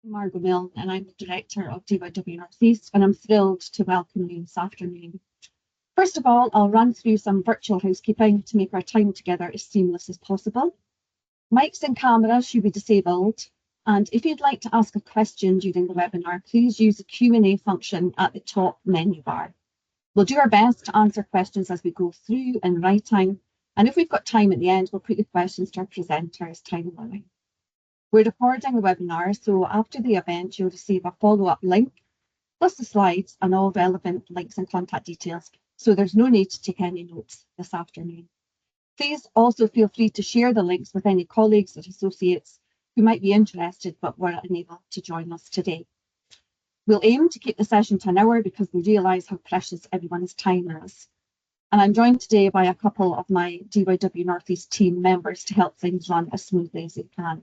Margot Milne, and I'm the Director of DYW Northeast, and I'm thrilled to welcome you this afternoon. First of all, I'll run through some virtual housekeeping to make our time together as seamless as possible. Mics and cameras should be disabled, and if you'd like to ask a question during the webinar, please use the Q&A function at the top menu bar. We'll do our best to answer questions as we go through in writing, and if we've got time at the end, we'll put the questions to our presenters, time allowing. We're recording the webinar, so after the event, you'll receive a follow-up link, plus the slides and all relevant links and contact details, so there's no need to take any notes this afternoon. Please also feel free to share the links with any colleagues or associates who might be interested but were unable to join us today. We'll aim to keep the session to an hour because we realise how precious everyone's time is. And I'm joined today by a couple of my DYW Northeast team members to help things run as smoothly as they can.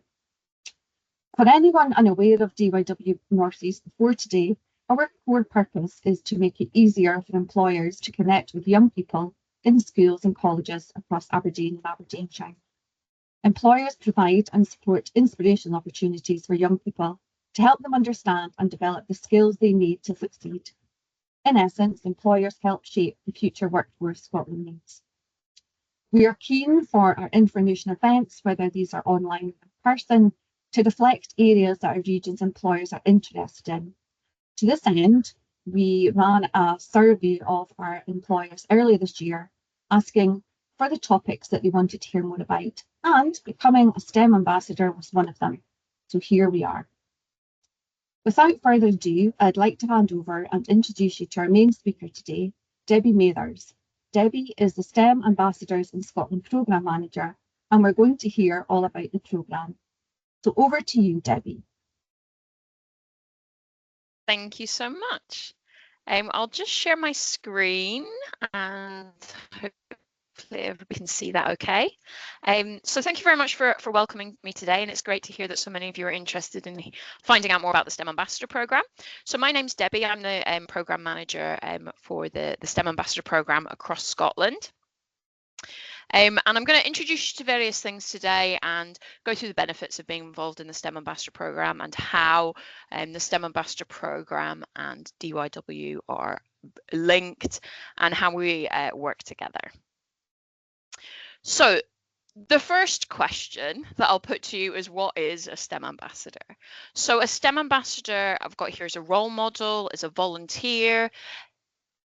For anyone unaware of DYW Northeast before today, our core purpose is to make it easier for employers to connect with young people in schools and colleges across Aberdeen and Aberdeenshire. Employers provide and support inspirational opportunities for young people to help them understand and develop the skills they need to succeed. In essence, employers help shape the future workforce Scotland needs. We are keen for our information events, whether these are online or in person, to reflect areas that our region's employers are interested in. To this end, we ran a survey of our employers earlier this year, asking for the topics that they wanted to hear more about, and becoming a STEM ambassador was one of them. So here we are. Without further ado, I'd like to hand over and introduce you to our main speaker today, Debbie Mathers. Debbie is the STEM Ambassadors in Scotland Programme Manager, and we're going to hear all about the programme. So over to you, Debbie. Thank you so much. I'll just share my screen and hopefully everybody can see that okay. So thank you very much for welcoming me today, and it's great to hear that so many of you are interested in finding out more about the STEM Ambassador Programme. So my name's Debbie, I'm the Programme Manager for the STEM Ambassador Programme across Scotland. And I'm going to introduce you to various things today and go through the benefits of being involved in the STEM Ambassador Programme and how the STEM Ambassador Programme and DYW are linked and how we work together. So the first question that I'll put to you is, what is a STEM ambassador? So a STEM ambassador I've got here as a role model, is a volunteer,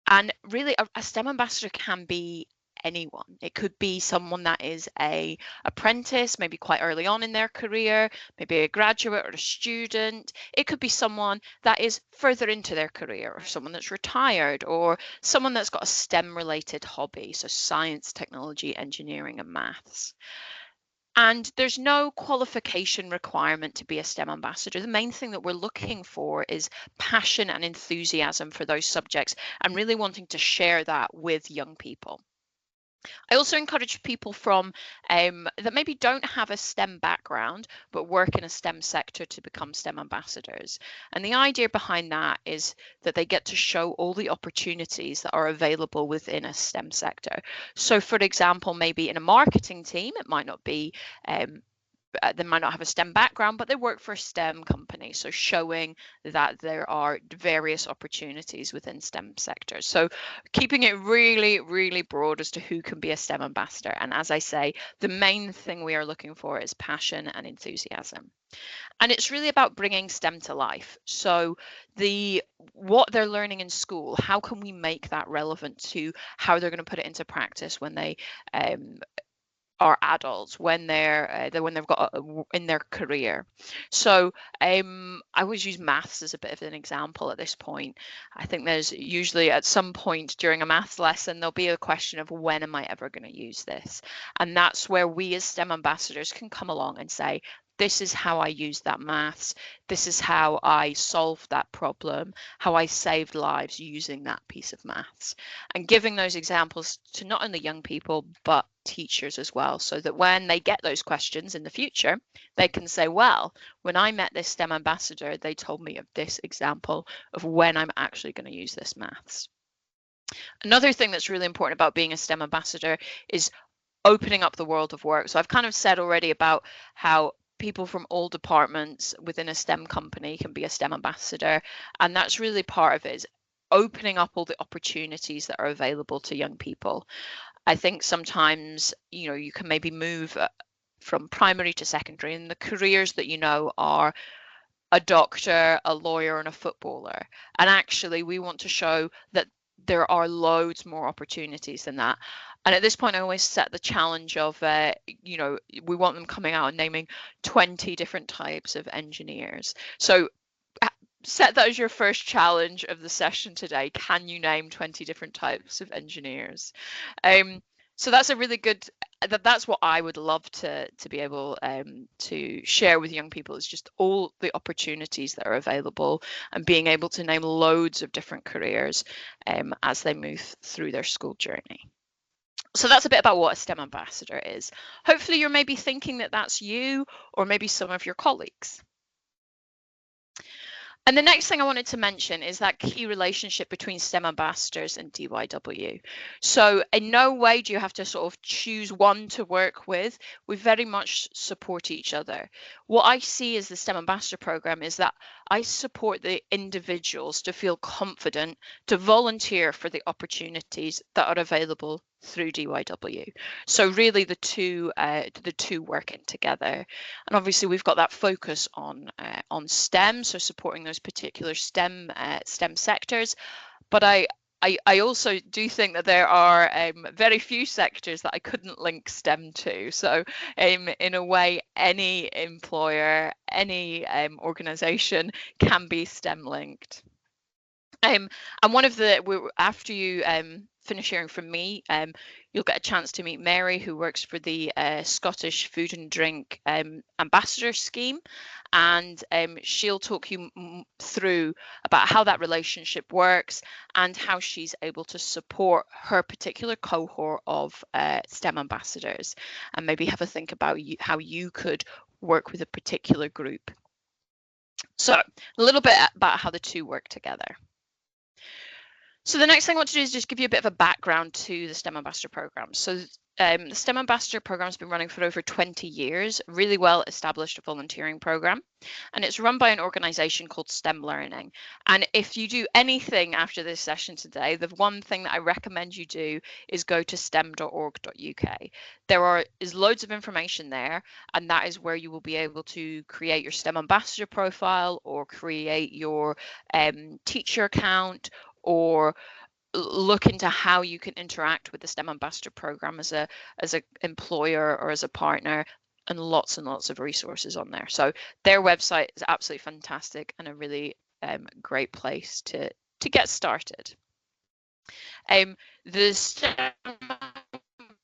and really a STEM ambassador can be anyone. It could be someone that is a apprentice, maybe quite early on in their career, maybe a graduate or a student. It could be someone that is further into their career, or someone that's retired, or someone that's got a STEM related hobby, so science, technology, engineering and maths. And there's no qualification requirement to be a STEM ambassador. The main thing that we're looking for is passion and enthusiasm for those subjects and really wanting to share that with young people. I also encourage people from that maybe don't have a STEM background but work in a STEM sector to become STEM ambassadors. And the idea behind that is that they get to show all the opportunities that are available within a STEM sector. So for example, maybe in a marketing team, it might not be they might not have a STEM background, but they work for a STEM company. So showing that there are various opportunities within STEM sectors. So keeping it really, really broad as to who can be a STEM ambassador. And as I say, the main thing we are looking for is passion and enthusiasm. And it's really about bringing STEM to life. So what they're learning in school, how can we make that relevant to how they're going to put it into practice when they are adults, when they've got in their career. So I always use maths as a bit of an example at this point. I think there's usually at some point during a maths lesson there'll be a question of, when am I ever going to use this? And that's where we as STEM ambassadors can come along and say, this is how I used that maths, this is how I solved that problem, how I saved lives using that piece of maths. And giving those examples to not only young people, but teachers as well, so that when they get those questions in the future, they can say, well, when I met this STEM ambassador, they told me of this example of when I'm actually going to use this maths. Another thing that's really important about being a STEM ambassador is opening up the world of work. So I've kind of said already about how people from all departments within a STEM company can be a STEM ambassador, and that's really part of it, is opening up all the opportunities that are available to young people. I think sometimes, you know, you can maybe move from primary to secondary, and the careers that you know are a doctor, a lawyer, and a footballer. And actually, we want to show that there are loads more opportunities than that. And at this point, I always set the challenge of, you know, we want them coming out and naming 20 different types of engineers. So set that as your first challenge of the session today. Can you name 20 different types of engineers? So that's a really good, that's what I would love to be able to share with young people, is just all the opportunities that are available and being able to name loads of different careers as they move through their school journey. So that's a bit about what a STEM ambassador is. Hopefully you're maybe thinking that that's you or maybe some of your colleagues. And the next thing I wanted to mention is that key relationship between STEM ambassadors and DYW. So in no way do you have to sort of choose one to work with. We very much support each other. What I see as the STEM ambassador program is that I support the individuals to feel confident to volunteer for the opportunities that are available through DYW. So really the two working together. And obviously we've got that focus on STEM, so supporting those particular STEM sectors. But I also do think that there are very few sectors that I couldn't link STEM to. So in a way, any employer, any organisation can be STEM linked. And one of the, after you finish hearing from me, you'll get a chance to meet Mary, who works for the Scottish Food and Drink Ambassador Scheme, and she'll talk you through about how that relationship works and how she's able to support her particular cohort of STEM ambassadors, and maybe have a think about how you could work with a particular group. So a little bit about how the two work together. So the next thing I want to do is just give you a bit of a background to the STEM Ambassador Programme. So the STEM Ambassador Programme has been running for over 20 years, really well established volunteering programme, and it's run by an organisation called STEM Learning. And if you do anything after this session today, the one thing that I recommend you do is go to stem.org.uk. There is loads of information there, and that is where you will be able to create your STEM Ambassador profile or create your teacher account, or look into how you can interact with the STEM Ambassador Programme as a employer or as a partner, and lots of resources on there. So their website is absolutely fantastic and a really great place to get started. The STEM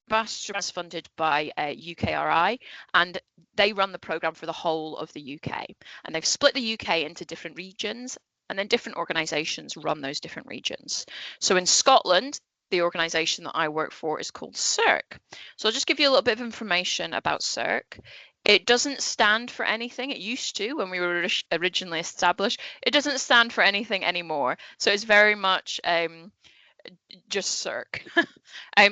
Ambassador is funded by UKRI, and they run the programme for the whole of the UK, and they've split the UK into different regions, and then different organisations run those different regions. So in Scotland, the organisation that I work for is called CERC. So I'll just give you a little bit of information about CERC. It doesn't stand for anything. It used to when we were originally established. It doesn't stand for anything anymore. So it's very much just CERC.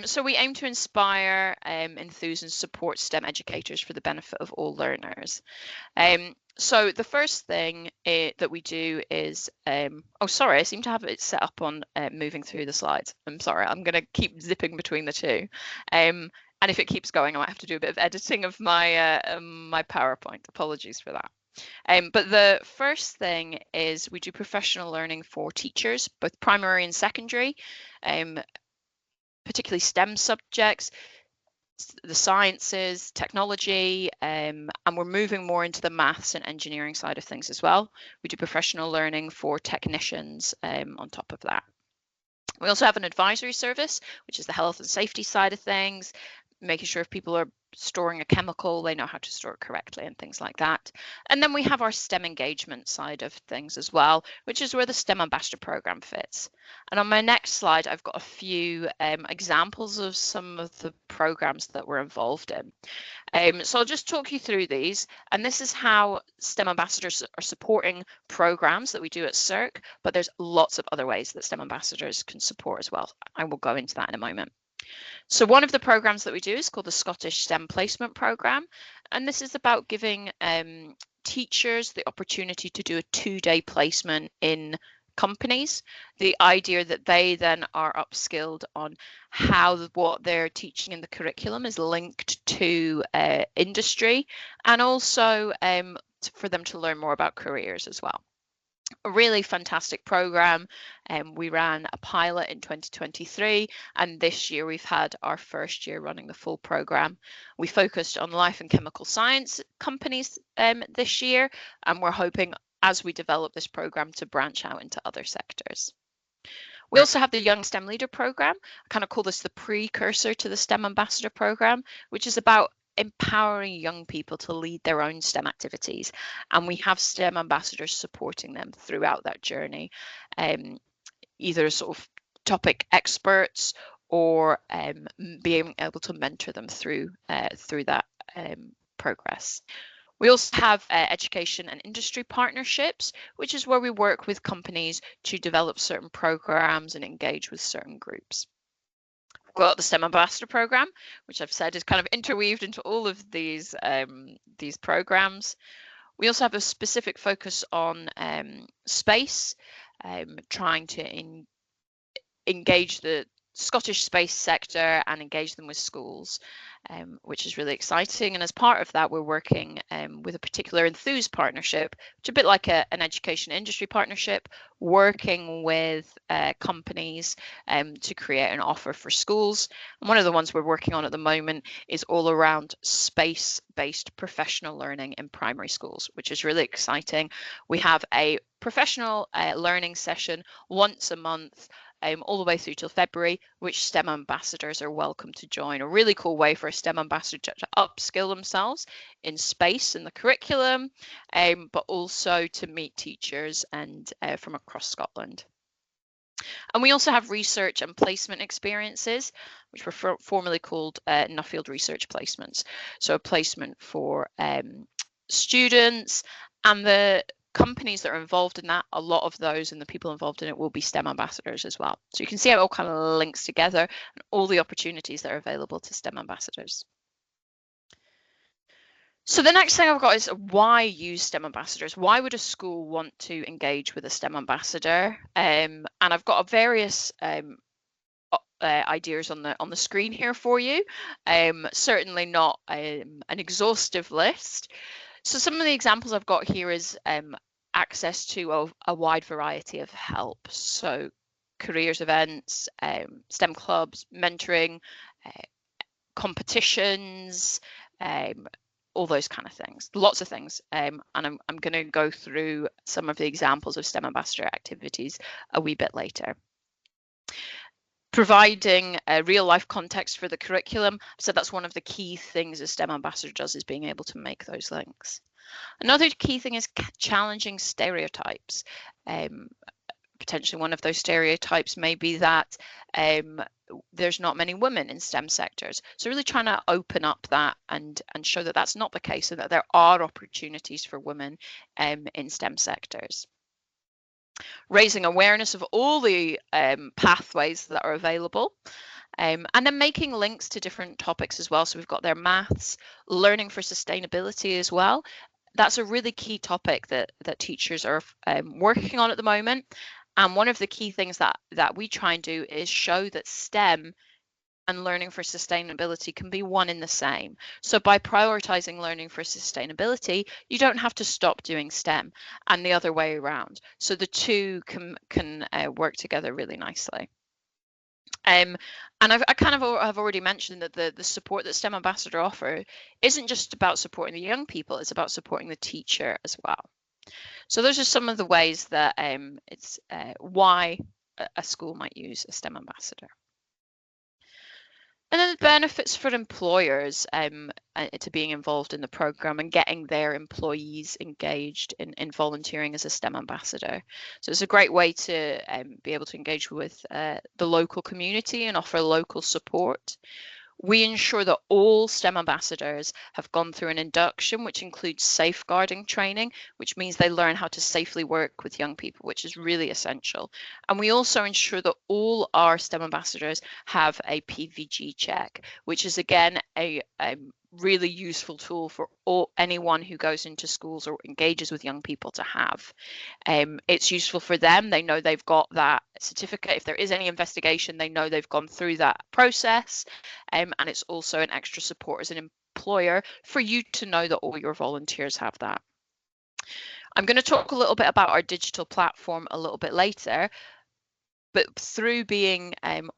So we aim to inspire, enthuse and support STEM educators for the benefit of all learners. So the first thing that we do is, oh sorry, I seem to have it set up on moving through the slides. I'm sorry, I'm going to keep zipping between the two. And if it keeps going, I might have to do a bit of editing of my my PowerPoint. Apologies for that. But the first thing is we do professional learning for teachers, both primary and secondary, particularly STEM subjects, the sciences, technology, and we're moving more into the maths and engineering side of things as well. We do professional learning for technicians on top of that. We also have an advisory service, which is the health and safety side of things, making sure if people are storing a chemical, they know how to store it correctly and things like that. And then we have our STEM engagement side of things as well, which is where the STEM Ambassador Programme fits. And on my next slide, I've got a few examples of some of the programs that we're involved in. So I'll just talk you through these, and this is how STEM ambassadors are supporting programs that we do at CERC, but there's lots of other ways that STEM ambassadors can support as well. I will go into that in a moment. So one of the programs that we do is called the Scottish STEM Placement Program, and this is about giving teachers the opportunity to do a 2-day placement in companies. The idea that they then are upskilled on how what they're teaching in the curriculum is linked to industry, and also for them to learn more about careers as well. A really fantastic program. We ran a pilot in 2023, and this year we've had our first year running the full program. We focused on life and chemical science companies this year, and we're hoping as we develop this program to branch out into other sectors. We also have the Young STEM Leader program. I kind of call this the precursor to the STEM Ambassador program, which is about empowering young people to lead their own STEM activities. And we have STEM ambassadors supporting them throughout that journey, either sort of topic experts or being able to mentor them through that progress. We also have education and industry partnerships, which is where we work with companies to develop certain programs and engage with certain groups. We've got the STEM Ambassador program, which I've said is kind of interweaved into all of these programs. We also have a specific focus on space, trying to engage the Scottish space sector and engage them with schools, which is really exciting. And as part of that, we're working with a particular Enthuse partnership, which is a bit like an education industry partnership, working with companies to create an offer for schools. And one of the ones we're working on at the moment is all around space-based professional learning in primary schools, which is really exciting. We have a professional learning session once a month, all the way through till February, which STEM ambassadors are welcome to join. A really cool way for a STEM ambassador to upskill themselves in space and the curriculum, but also to meet teachers and from across Scotland. And we also have research and placement experiences, which were formerly called Nuffield Research Placements. So a placement for students, and the companies that are involved in that, a lot of those and the people involved in it will be STEM ambassadors as well. So you can see how it all kind of links together and all the opportunities that are available to STEM ambassadors. So the next thing I've got is why use STEM ambassadors? Why would a school want to engage with a STEM ambassador? And I've got various ideas on the screen here for you. Certainly not an exhaustive list. So some of the examples I've got here is access to a wide variety of help. So careers events, STEM clubs, mentoring, competitions, all those kind of things, lots of things. And I'm going to go through some of the examples of STEM ambassador activities a wee bit later. Providing a real life context for the curriculum. So that's one of the key things a STEM ambassador does, is being able to make those links. Another key thing is challenging stereotypes. Potentially one of those stereotypes may be that there's not many women in STEM sectors. So really trying to open up that and show that that's not the case, and that there are opportunities for women in STEM sectors. Raising awareness of all the pathways that are available, and then making links to different topics as well. So we've got their maths, learning for sustainability as well. That's a really key topic that teachers are working on at the moment. And one of the key things that we try and do is show that STEM and learning for sustainability can be one in the same. So by prioritizing learning for sustainability, you don't have to stop doing STEM, and the other way around. So the two can work together really nicely. And I have already mentioned that the support that STEM Ambassador offer isn't just about supporting the young people, it's about supporting the teacher as well. So those are some of the ways that it's why a school might use a STEM Ambassador. And then the benefits for employers to being involved in the program and getting their employees engaged in volunteering as a STEM ambassador. So it's a great way to be able to engage with the local community and offer local support. We ensure that all STEM ambassadors have gone through an induction, which includes safeguarding training, which means they learn how to safely work with young people, which is really essential. And we also ensure that all our STEM ambassadors have a PVG check, which is again a really useful tool for anyone who goes into schools or engages with young people to have. It's useful for them. They know they've got that certificate. If there is any investigation, they know they've gone through that process. And it's also an extra support as an employer for you to know that all your volunteers have that. I'm going to talk a little bit about our digital platform a little bit later. But through being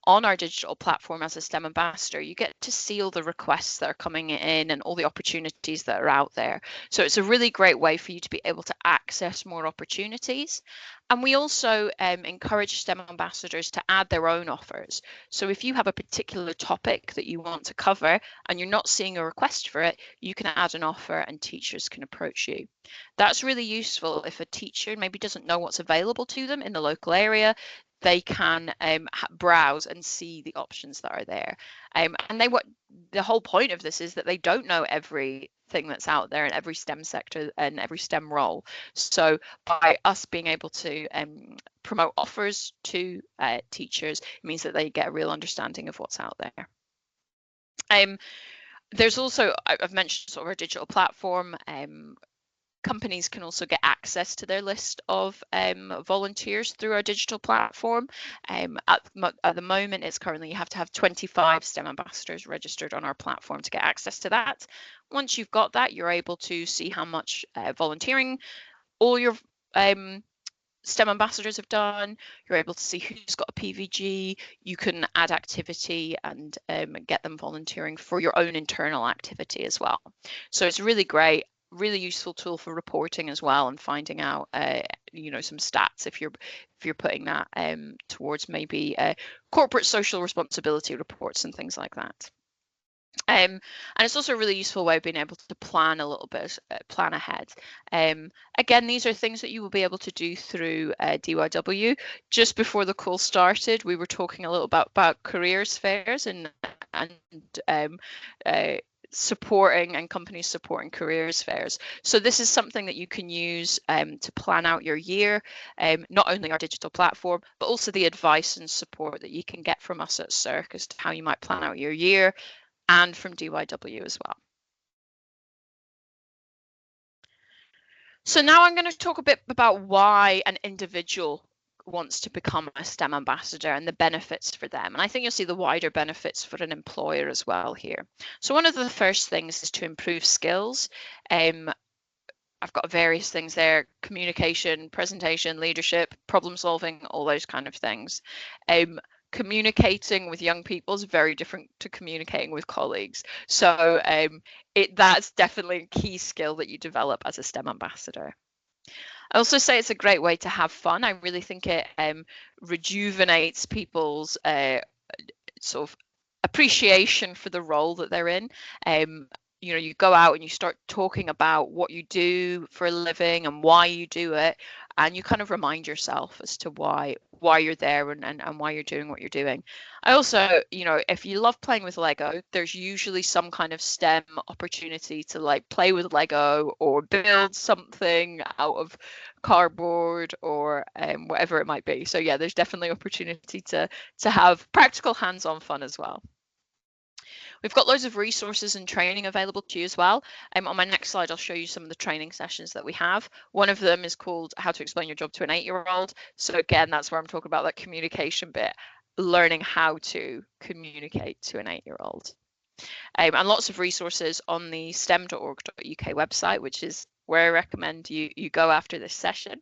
on our digital platform as a STEM ambassador, you get to see all the requests that are coming in and all the opportunities that are out there. So it's a really great way for you to be able to access more opportunities. And we also encourage STEM ambassadors to add their own offers. So if you have a particular topic that you want to cover and you're not seeing a request for it, you can add an offer and teachers can approach you. That's really useful if a teacher maybe doesn't know what's available to them in the local area. They can browse and see the options that are there. And the whole point of this is that they don't know everything that's out there in every STEM sector and every STEM role. So by us being able to promote offers to teachers, it means that they get a real understanding of what's out there. There's also, I've mentioned sort of our digital platform. Companies can also get access to their list of volunteers through our digital platform. At the moment, it's currently you have to have 25 STEM ambassadors registered on our platform to get access to that. Once you've got that, you're able to see how much volunteering all your STEM ambassadors have done. You're able to see who's got a PVG. You can add activity and get them volunteering for your own internal activity as well. So it's really great. Really useful tool for reporting as well and finding out some stats if you're putting that towards maybe corporate social responsibility reports and things like that. And it's also a really useful way of being able to plan a little bit, plan ahead. Again, these are things that you will be able to do through DYW. Just before the call started, we were talking a little about careers fairs and supporting and companies supporting careers fairs. So this is something that you can use to plan out your year, not only our digital platform, but also the advice and support that you can get from us at CERC as to how you might plan out your year, and from DYW as well. So now I'm going to talk a bit about why an individual wants to become a STEM ambassador and the benefits for them. And I think you'll see the wider benefits for an employer as well here. So one of the first things is to improve skills. I've got various things there: communication, presentation, leadership, problem solving, all those kind of things. Communicating with young people is very different to communicating with colleagues. So that's definitely a key skill that you develop as a STEM ambassador. I also say it's a great way to have fun. I really think it rejuvenates people's sort of appreciation for the role that they're in. You go out and you start talking about what you do for a living and why you do it, and you kind of remind yourself as to why you're there and why you're doing what you're doing. I also, if you love playing with Lego, there's usually some kind of STEM opportunity to like play with Lego or build something out of cardboard or whatever it might be. So yeah, there's definitely opportunity to have practical hands-on fun as well. We've got loads of resources and training available to you as well. On my next slide, I'll show you some of the training sessions that we have. One of them is called How to Explain Your Job to an 8-year-old. So again, that's where I'm talking about that communication bit, learning how to communicate to an 8-year-old. And lots of resources on the stem.org.uk website, which is where I recommend you go after this session.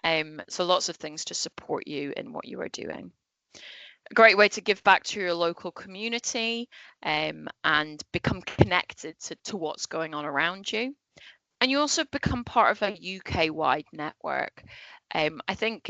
So lots of things to support you in what you are doing. A great way to give back to your local community and become connected to what's going on around you. And you also become part of a UK-wide network. I think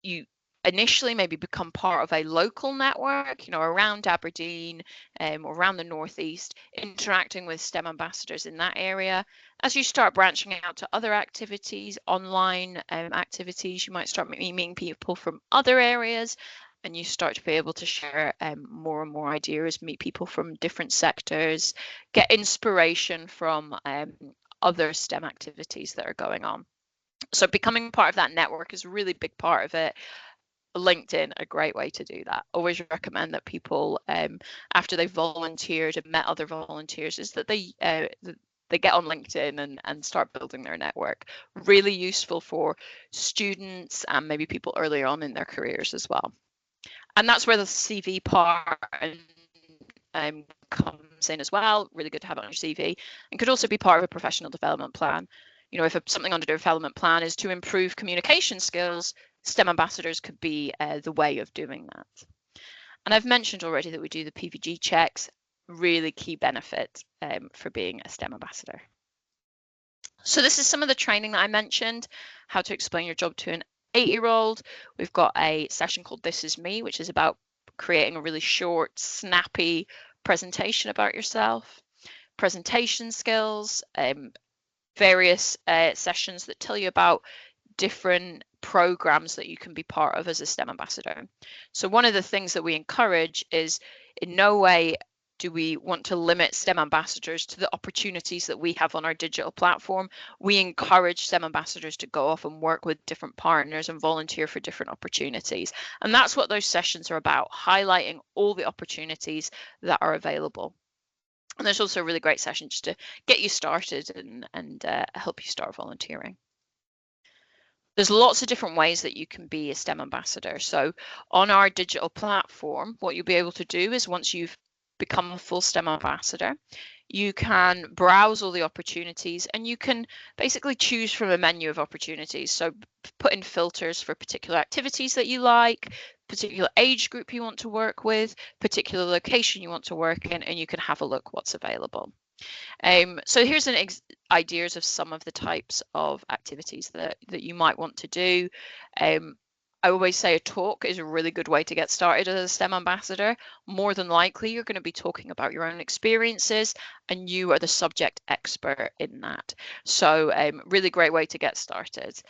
you initially maybe become part of a local network, around Aberdeen or around the Northeast, interacting with STEM ambassadors in that area. As you start branching out to other activities, online activities, you might start meeting people from other areas, and you start to be able to share more and more ideas, meet people from different sectors, get inspiration from other STEM activities that are going on. So becoming part of that network is a really big part of it. LinkedIn, a great way to do that. Always recommend that people, after they've volunteered and met other volunteers, is that they get on LinkedIn and start building their network. Really useful for students and maybe people earlier on in their careers as well. And that's where the CV part comes in as well. Really good to have it on your CV, and could also be part of a professional development plan. You know, if something on the development plan is to improve communication skills, STEM ambassadors could be the way of doing that. And I've mentioned already that we do the PVG checks, really key benefit for being a STEM ambassador. So this is some of the training that I mentioned, how to explain your job to an 8-year-old. We've got a session called This Is Me, which is about creating a really short, snappy presentation about yourself. Presentation skills, various sessions that tell you about different programs that you can be part of as a STEM ambassador. So one of the things that we encourage is, in no way do we want to limit STEM ambassadors to the opportunities that we have on our digital platform. We encourage STEM ambassadors to go off and work with different partners and volunteer for different opportunities. And that's what those sessions are about, highlighting all the opportunities that are available. And there's also a really great session just to get you started and help you start volunteering. There's lots of different ways that you can be a STEM ambassador. So on our digital platform, what you'll be able to do is, once you've become a full STEM ambassador, you can browse all the opportunities and you can basically choose from a menu of opportunities. So put in filters for particular activities that you like, particular age group you want to work with, particular location you want to work in, and you can have a look what's available. So here's ideas of some of the types of activities that you might want to do. I always say a talk is a really good way to get started as a STEM ambassador. More than likely, you're going to be talking about your own experiences and you are the subject expert in that. So really great way to get started.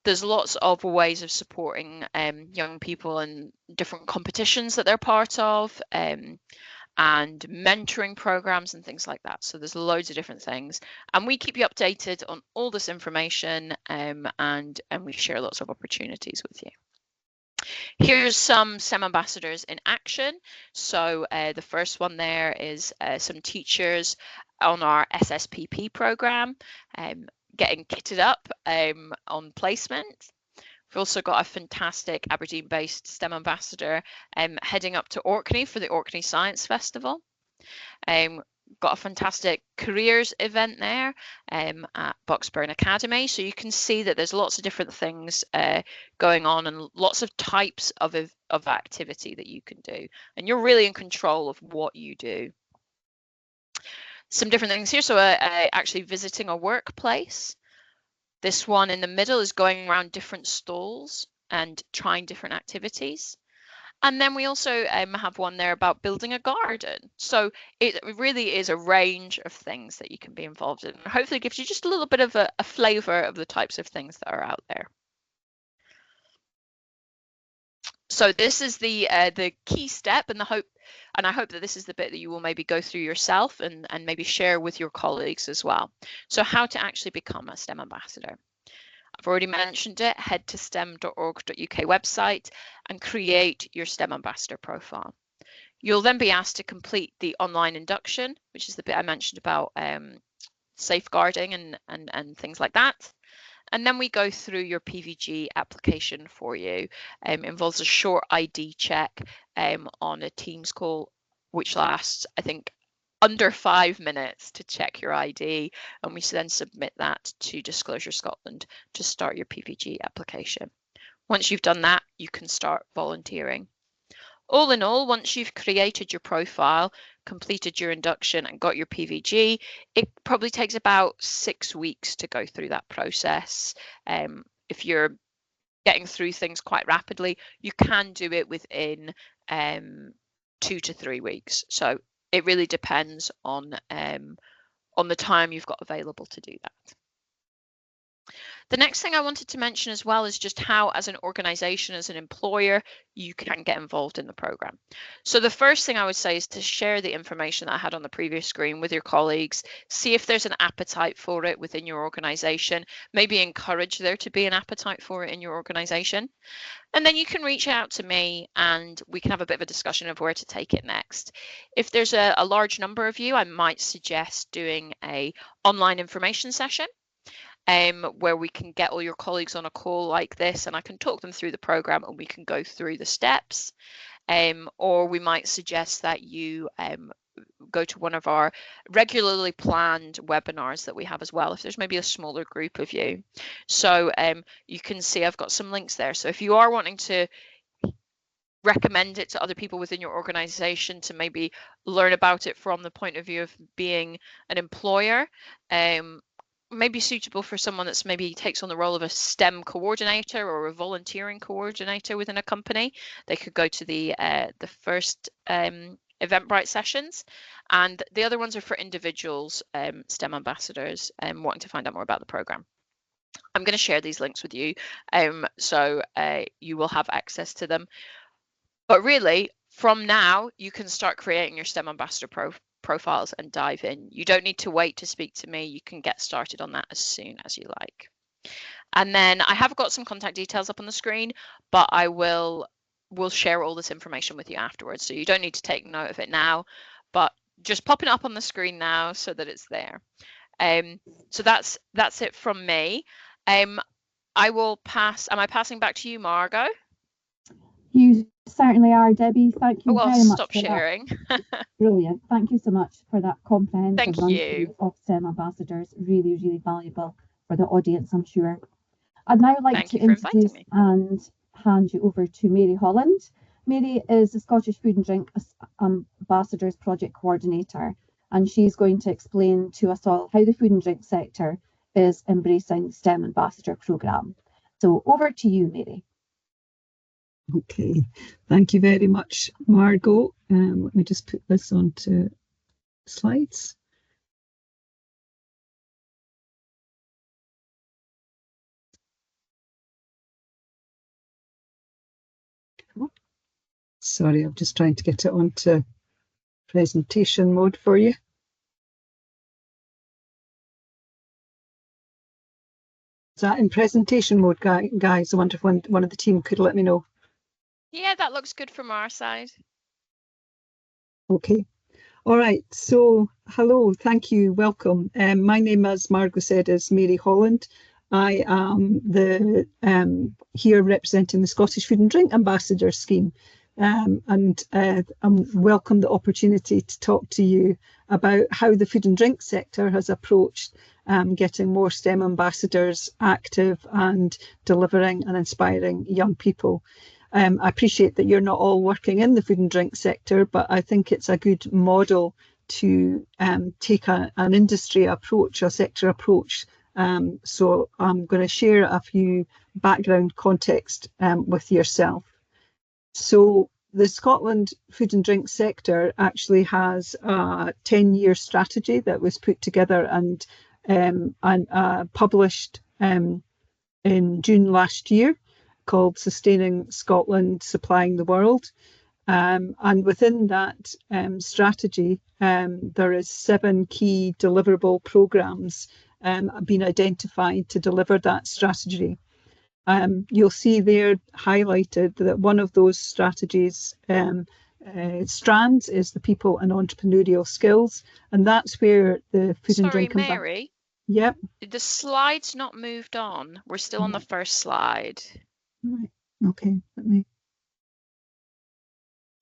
There's lots of ways of supporting young people in different competitions that they're part of. And mentoring programs and things like that. So there's loads of different things, and we keep you updated on all this information, and we share lots of opportunities with you. Here's some STEM ambassadors in action. So the first one there is some teachers on our SSPP program, getting kitted up on placement. We've also got a fantastic Aberdeen-based STEM ambassador heading up to Orkney for the Orkney Science Festival. Got a fantastic careers event there at Boxburn Academy. So you can see that there's lots of different things going on and lots of types of activity that you can do. And you're really in control of what you do. Some different things here. So actually visiting a workplace. This one in the middle is going around different stalls and trying different activities. And then we also have one there about building a garden. So it really is a range of things that you can be involved in. Hopefully it gives you just a little bit of a flavour of the types of things that are out there. So this is the key step, and I hope that this is the bit that you will maybe go through yourself and maybe share with your colleagues as well. So how to actually become a STEM ambassador. I've already mentioned it. Head to stem.org.uk website and create your STEM ambassador profile. You'll then be asked to complete the online induction, which is the bit I mentioned about safeguarding and things like that. And then we go through your PVG application for you. Involves a short ID check on a Teams call, which lasts, I think, under 5 minutes to check your ID, and we then submit that to Disclosure Scotland to start your PVG application. Once you've done that, you can start volunteering. All in all, once you've created your profile, completed your induction and got your PVG, it probably takes about 6 weeks to go through that process. If you're getting through things quite rapidly, you can do it within 2 to 3 weeks. So it really depends on the time you've got available to do that. The next thing I wanted to mention as well is just how, as an organisation, as an employer, you can get involved in the programme. So the first thing I would say is to share the information that I had on the previous screen with your colleagues, see if there's an appetite for it within your organisation, maybe encourage there to be an appetite for it in your organisation. And then you can reach out to me and we can have a bit of a discussion of where to take it next. If there's a large number of you, I might suggest doing a online information session where we can get all your colleagues on a call like this and I can talk them through the program and we can go through the steps. Or we might suggest that you go to one of our regularly planned webinars that we have as well, if there's maybe a smaller group of you. So you can see I've got some links there. So if you are wanting to recommend it to other people within your organization to maybe learn about it from the point of view of being an employer, maybe suitable for someone that's maybe takes on the role of a STEM coordinator or a volunteering coordinator within a company, they could go to the first Eventbrite sessions, and the other ones are for individuals, STEM ambassadors, wanting to find out more about the program. I'm going to share these links with you, so you will have access to them. But really, from now, you can start creating your STEM ambassador profiles and dive in. You don't need to wait to speak to me. You can get started on that as soon as you like. And then I have got some contact details up on the screen, but I will share all this information with you afterwards. So you don't need to take note of it now, but just popping up on the screen now so that it's there. So that's it from me. I will pass. Am I passing back to you, Margot? You certainly are, Debbie. Thank you very much. Stop sharing. Brilliant. Thank you so much for that comprehensive run through of STEM ambassadors. Really, really valuable for the audience, I'm sure. I'd now like to introduce and hand you over to Mary Holland. Mary is the Scottish Food and Drink Ambassadors Project Coordinator, and she's going to explain to us all how the food and drink sector is embracing the STEM Ambassador Programme. So over to you, Mary. Okay, thank you very much, Margot. Let me just put this onto slides. Sorry, I'm just trying to get it onto presentation mode for you. Is that in presentation mode, guys? I wonder if one of the team could let me know. Yeah, that looks good from our side. Okay. All right. So, hello. Thank you. Welcome. My name, as Margot said, is Mary Holland. I am here representing the Scottish Food and Drink Ambassador Scheme. And I welcome the opportunity to talk to you about how the food and drink sector has approached getting more STEM ambassadors active and delivering and inspiring young people. I appreciate that you're not all working in the food and drink sector, but I think it's a good model to take an industry approach, a sector approach. So I'm going to share a few background context with yourself. So the Scotland food and drink sector actually has a 10-year strategy that was put together and published in June last year, called Sustaining Scotland, Supplying the World. And within that strategy, there is 7 key deliverable programmes being identified to deliver that strategy. You'll see there highlighted that one of those strategies strands is the people and entrepreneurial skills, and that's where the food and drink. Sorry, Mary. Yep. The slide's not moved on. We're still on the first slide. Right. Okay. Let me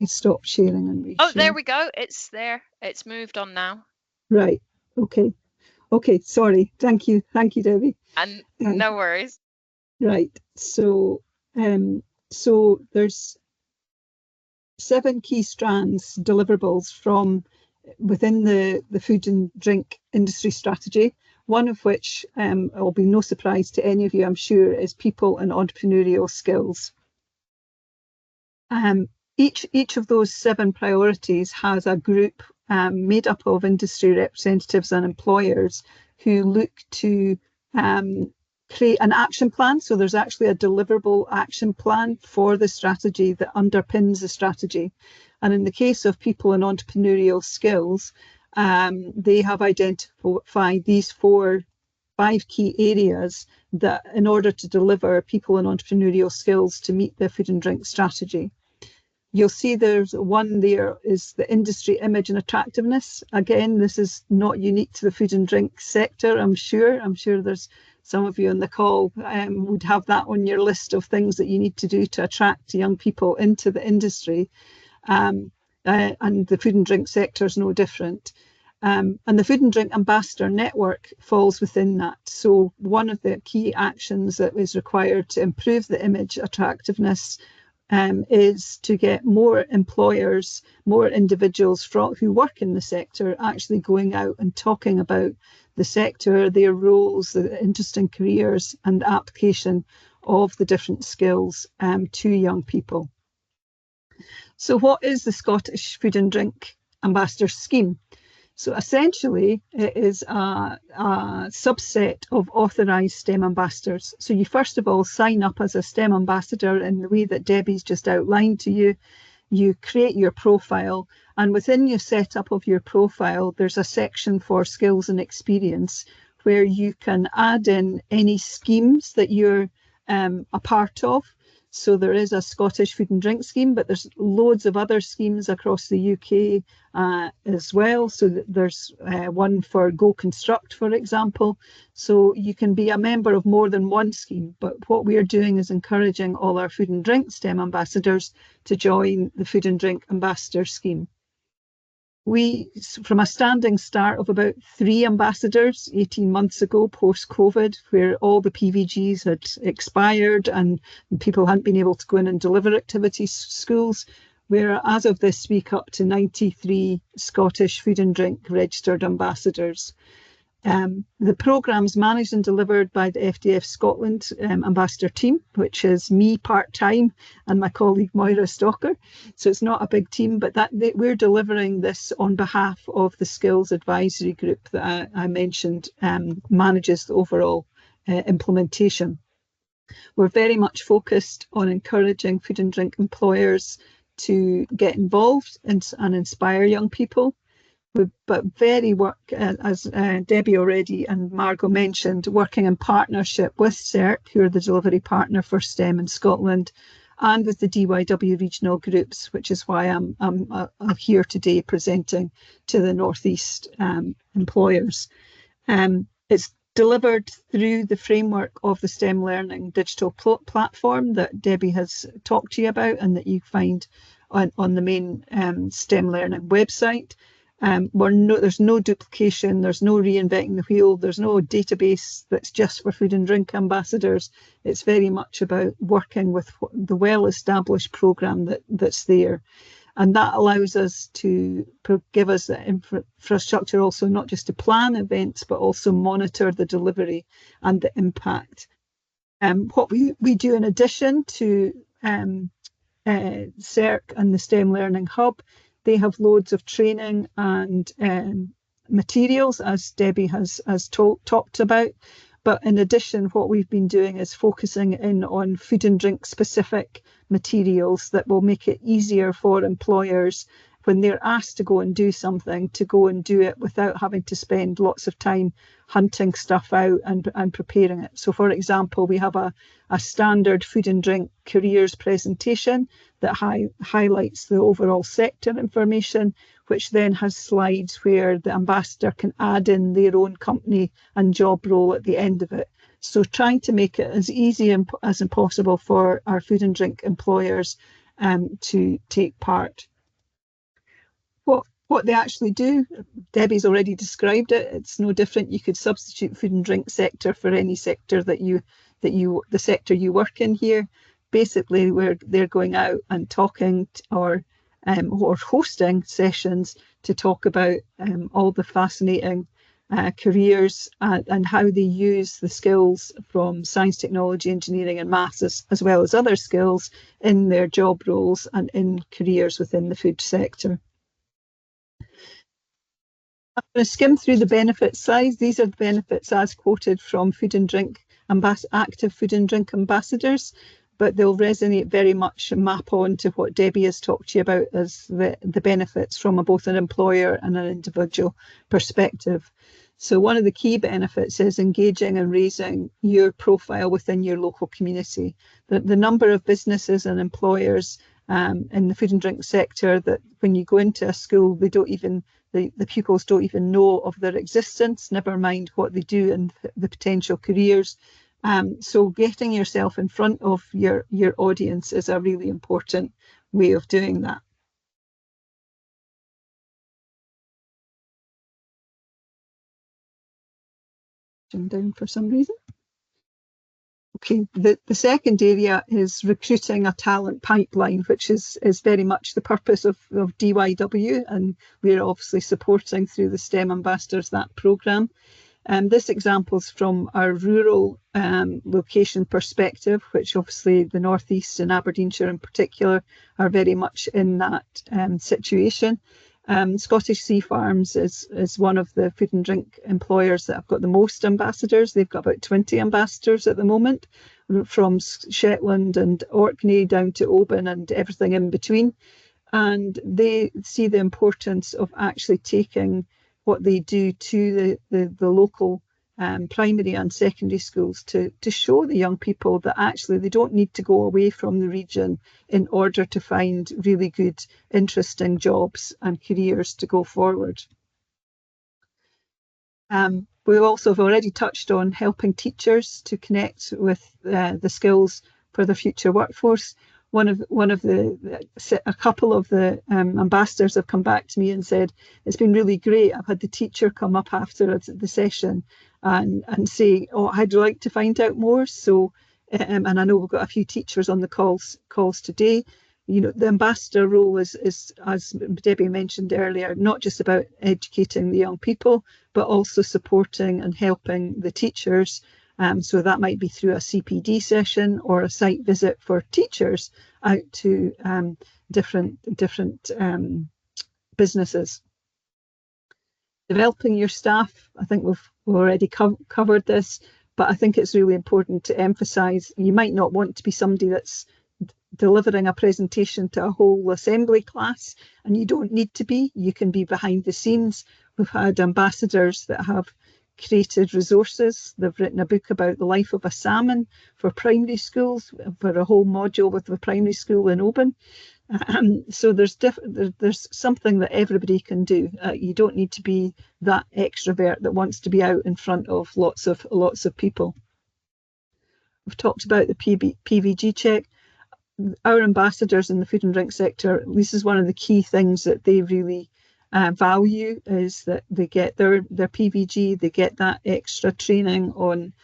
stop sharing and reshare. Oh, there we go. It's there. It's moved on now. Right. Okay. Okay. Sorry. Thank you. Thank you, Debbie. And no worries. Right. So, so there's 7 key strands, deliverables from within the food and drink industry strategy. One of which will be no surprise to any of you, I'm sure, is people and entrepreneurial skills. Each of those 7 priorities has a group made up of industry representatives and employers who look to create an action plan. So there's actually a deliverable action plan for the strategy that underpins the strategy. And in the case of people and entrepreneurial skills, they have identified these 5 key areas that in order to deliver people and entrepreneurial skills to meet the food and drink strategy. You'll see there's one there is the industry image and attractiveness. Again, this is not unique to the food and drink sector, I'm sure. I'm sure there's some of you on the call would have that on your list of things that you need to do to attract young people into the industry. And the food and drink sector is no different. And the Food and Drink Ambassador Network falls within that. So one of the key actions that is required to improve the image attractiveness is to get more employers, more individuals who work in the sector actually going out and talking about the sector, their roles, the interesting careers and the application of the different skills to young people. So what is the Scottish Food and Drink Ambassador Scheme? So essentially, it is a subset of authorised STEM ambassadors. So you first of all sign up as a STEM ambassador in the way that Debbie's just outlined to you. You create your profile, and within your setup of your profile, there's a section for skills and experience where you can add in any schemes that you're a part of. So there is a Scottish food and drink scheme, but there's loads of other schemes across the UK as well. So there's one for Go Construct, for example. So you can be a member of more than one scheme. But what we are doing is encouraging all our food and drink STEM ambassadors to join the Food and Drink Ambassador Scheme. We, from a standing start of about 3 ambassadors 18 months ago, post-COVID, where all the PVGs had expired and people hadn't been able to go in and deliver activities schools, we're, as of this week, up to 93 Scottish food and drink registered ambassadors. The programme's managed and delivered by the FDF Scotland ambassador team, which is me part-time and my colleague Moira Stocker. So it's not a big team, but we're delivering this on behalf of the Skills Advisory Group that I mentioned manages the overall implementation. We're very much focused on encouraging food and drink employers to get involved and inspire young people. But as Debbie already and Margot mentioned, working in partnership with CERC, who are the delivery partner for STEM in Scotland, and with the DYW regional groups, which is why I'm here today presenting to the North East employers. It's delivered through the framework of the STEM Learning digital platform that Debbie has talked to you about and that you find on the main STEM Learning website. There's no duplication, there's no reinventing the wheel, there's no database that's just for food and drink ambassadors. It's very much about working with the well-established programme that's there. And that allows us to give us the infrastructure also not just to plan events, but also monitor the delivery and the impact. What we do in addition to CERC and the STEM Learning Hub, they have loads of training and materials, as Debbie has talked about. But in addition, what we've been doing is focusing in on food and drink specific materials that will make it easier for employers when they're asked to go and do something, to go and do it without having to spend lots of time hunting stuff out and preparing it. So, for example, we have a standard food and drink careers presentation that highlights the overall sector information, which then has slides where the ambassador can add in their own company and job role at the end of it. So trying to make it as easy as possible for our food and drink employers to take part. What they actually do, Debbie's already described it. It's no different. You could substitute food and drink sector for any sector the sector you work in here. Basically, where they're going out and talking or hosting sessions to talk about all the fascinating careers and how they use the skills from science, technology, engineering and maths, as well as other skills in their job roles and in careers within the food sector. I'm going to skim through the benefit slides. These are the benefits as quoted from Food and Drink active food and drink ambassadors, but they'll resonate very much and map on to what Debbie has talked to you about as the benefits from both an employer and an individual perspective. So one of the key benefits is engaging and raising your profile within your local community. The number of businesses and employers in the food and drink sector that when you go into a school, they don't even, the pupils don't even know of their existence, never mind what they do and the potential careers. So getting yourself in front of your audience is a really important way of doing that. Down for some reason. Okay, the second area is recruiting a talent pipeline, which is very much the purpose of DYW, and we're obviously supporting through the STEM Ambassadors that programme. This example is from our rural location perspective, which obviously the North East and Aberdeenshire in particular are very much in that situation. Scottish Sea Farms is one of the food and drink employers that have got the most ambassadors. They've got about 20 ambassadors at the moment, from Shetland and Orkney down to Oban and everything in between. And they see the importance of actually taking what they do to the local primary and secondary schools to show the young people that actually they don't need to go away from the region in order to find really good, interesting jobs and careers to go forward. We also have already touched on helping teachers to connect with the skills for the future workforce. A couple of the ambassadors have come back to me and said, it's been really great. I've had the teacher come up after the session and say, oh, I'd like to find out more. So, and I know we've got a few teachers on the calls today. You know, the ambassador role is, as Debbie mentioned earlier, not just about educating the young people, but also supporting and helping the teachers. So that might be through a CPD session or a site visit for teachers out to different businesses. Developing your staff, I think we've already covered this, but I think it's really important to emphasise you might not want to be somebody that's delivering a presentation to a whole assembly class, and you don't need to be. You can be behind the scenes. We've had ambassadors that have created resources. They've written a book about the life of a salmon for primary schools, for a whole module with the primary school in Oban. So there's something that everybody can do. You don't need to be that extrovert that wants to be out in front of lots of people. We've talked about the PVG check. Our ambassadors in the food and drink sector, this is one of the key things that they really value, is that they get their PVG, they get that extra training on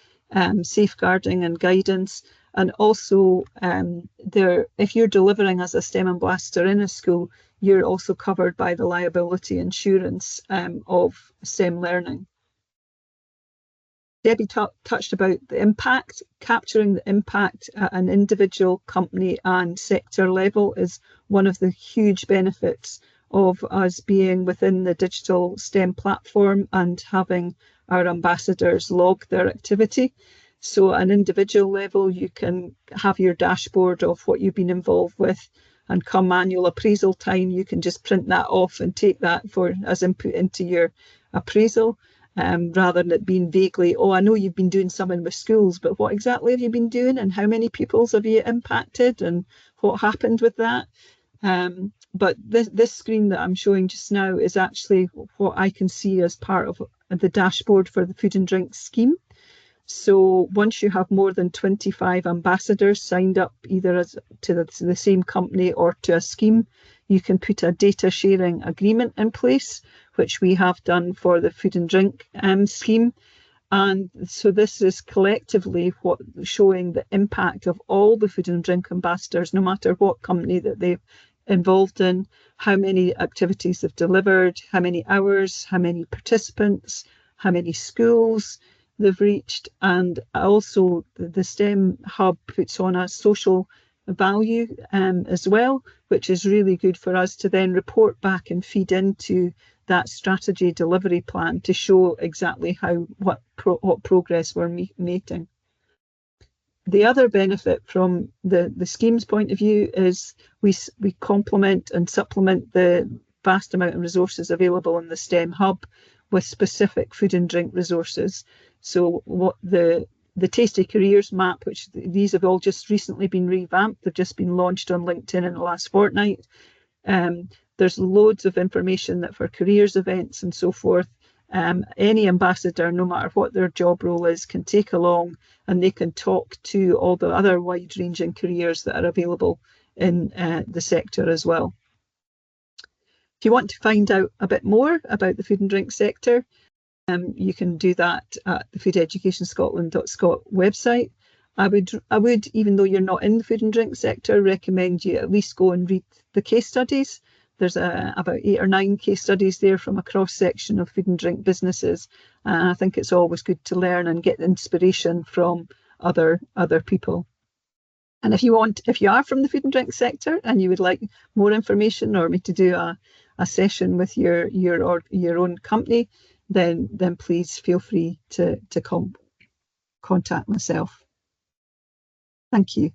safeguarding and guidance, and also if you're delivering as a STEM ambassador in a school, you're also covered by the liability insurance of STEM learning. Debbie touched about the impact. Capturing the impact at an individual, company and sector level is one of the huge benefits of us being within the digital STEM platform and having our ambassadors log their activity. So at an individual level, you can have your dashboard of what you've been involved with, and come annual appraisal time, you can just print that off and take that as input into your appraisal. Rather than it being vaguely, oh, I know you've been doing something with schools, but what exactly have you been doing, and how many pupils have you impacted, and what happened with that? But this screen that I'm showing just now is actually what I can see as part of the dashboard for the food and drink scheme. So once you have more than 25 ambassadors signed up either to the same company or to a scheme, you can put a data sharing agreement in place, which we have done for the food and drink scheme. And so this is collectively showing the impact of all the food and drink ambassadors, no matter what company that they've involved in, how many activities they've delivered, how many hours, how many participants, how many schools they've reached. And also the STEM hub puts on a social value as well, which is really good for us to then report back and feed into that strategy delivery plan to show exactly what progress we're making. The other benefit from the scheme's point of view is we complement and supplement the vast amount of resources available in the STEM hub with specific food and drink resources. So what the Tasty Careers map, which these have all just recently been revamped, they've just been launched on LinkedIn in the last fortnight. There's loads of information that for careers events and so forth, any ambassador, no matter what their job role is, can take along, and they can talk to all the other wide-ranging careers that are available in the sector as well. If you want to find out a bit more about the food and drink sector, you can do that at the foodeducationscotland.scot website. I would, even though you're not in the food and drink sector, recommend you at least go and read the case studies. There's about 8 or 9 case studies there from a cross section of food and drink businesses. And I think it's always good to learn and get inspiration from other people. And if you are from the food and drink sector and you would like more information or me to do a session with your own company, then please feel free to contact myself. Thank you.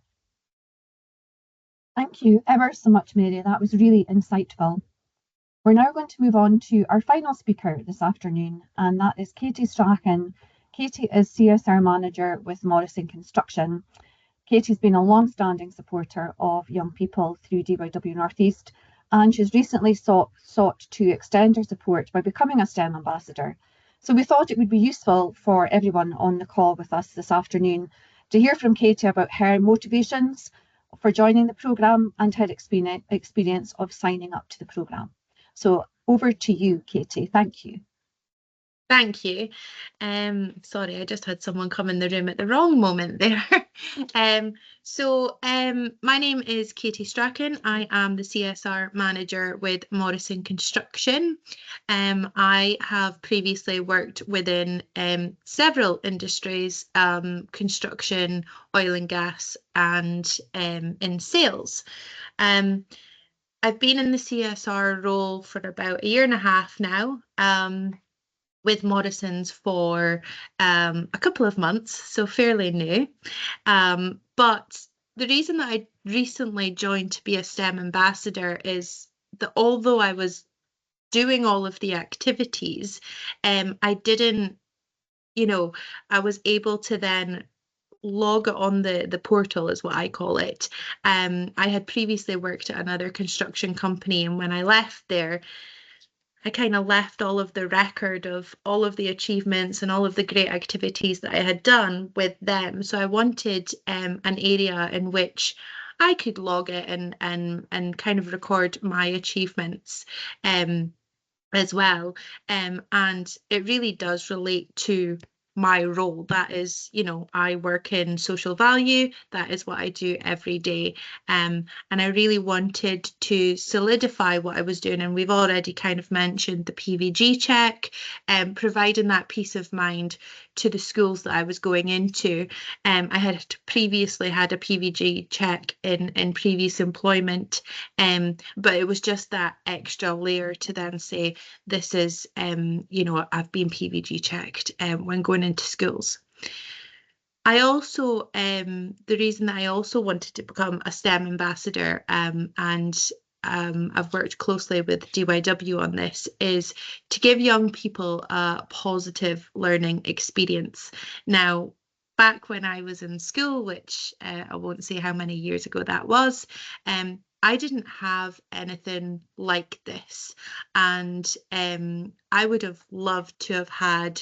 Thank you ever so much, Mary. That was really insightful. We're now going to move on to our final speaker this afternoon, and that is Katie Strachan. Katie is CSR Manager with Morrison Construction. Katie's been a long-standing supporter of young people through DYW Northeast, and she's recently sought to extend her support by becoming a STEM ambassador. So we thought it would be useful for everyone on the call with us this afternoon to hear from Katie about her motivations for joining the programme and her experience of signing up to the programme. So over to you, Katie. Thank you. Thank you. Sorry, I just had someone come in the room at the wrong moment there. My name is Katie Strachan. I am the CSR manager with Morrison Construction. I have previously worked within several industries, construction, oil and gas, and in sales. I've been in the CSR role for about 1.5 years now. With Morrison's for a couple of months, so fairly new. But the reason that I recently joined to be a STEM ambassador is that although I was doing all of the activities, I didn't, I was able to then log on the portal, is what I call it. I had previously worked at another construction company, and when I left there, I kind of left all of the record of all of the achievements and all of the great activities that I had done with them. So I wanted an area in which I could log it and kind of record my achievements as well. And it really does relate to my role. That is, I work in social value. That is what I do every day. And I really wanted to solidify what I was doing. And we've already kind of mentioned the PVG check, providing that peace of mind to the schools that I was going into. I had previously had a PVG check in previous employment, but it was just that extra layer to then say, this is, I've been PVG checked when going into schools. I also, the reason that I also wanted to become a STEM ambassador, and I've worked closely with DYW on this, is to give young people a positive learning experience. Now, back when I was in school, which I won't say how many years ago that was, I didn't have anything like this, and I would have loved to have had,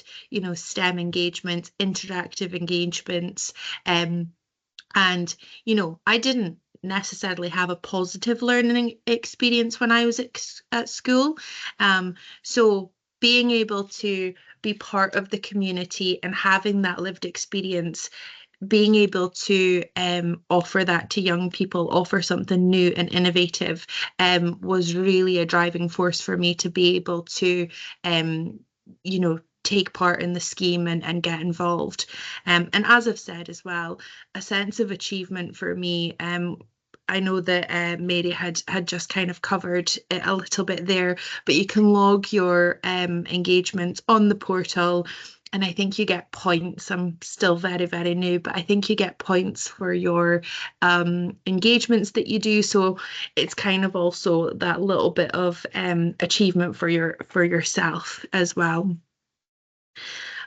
STEM engagements, interactive engagements, and I didn't necessarily have a positive learning experience when I was at school. So being able to be part of the community and having that lived experience, being able to offer that to young people, offer something new and innovative, was really a driving force for me to be able to, take part in the scheme and get involved. And as I've said as well, a sense of achievement for me. I know that Mary had just kind of covered it a little bit there, but you can log your engagements on the portal. and I think you get points. I'm still very, very new, but I think you get points for your engagements that you do. So it's kind of also that little bit of achievement for yourself as well.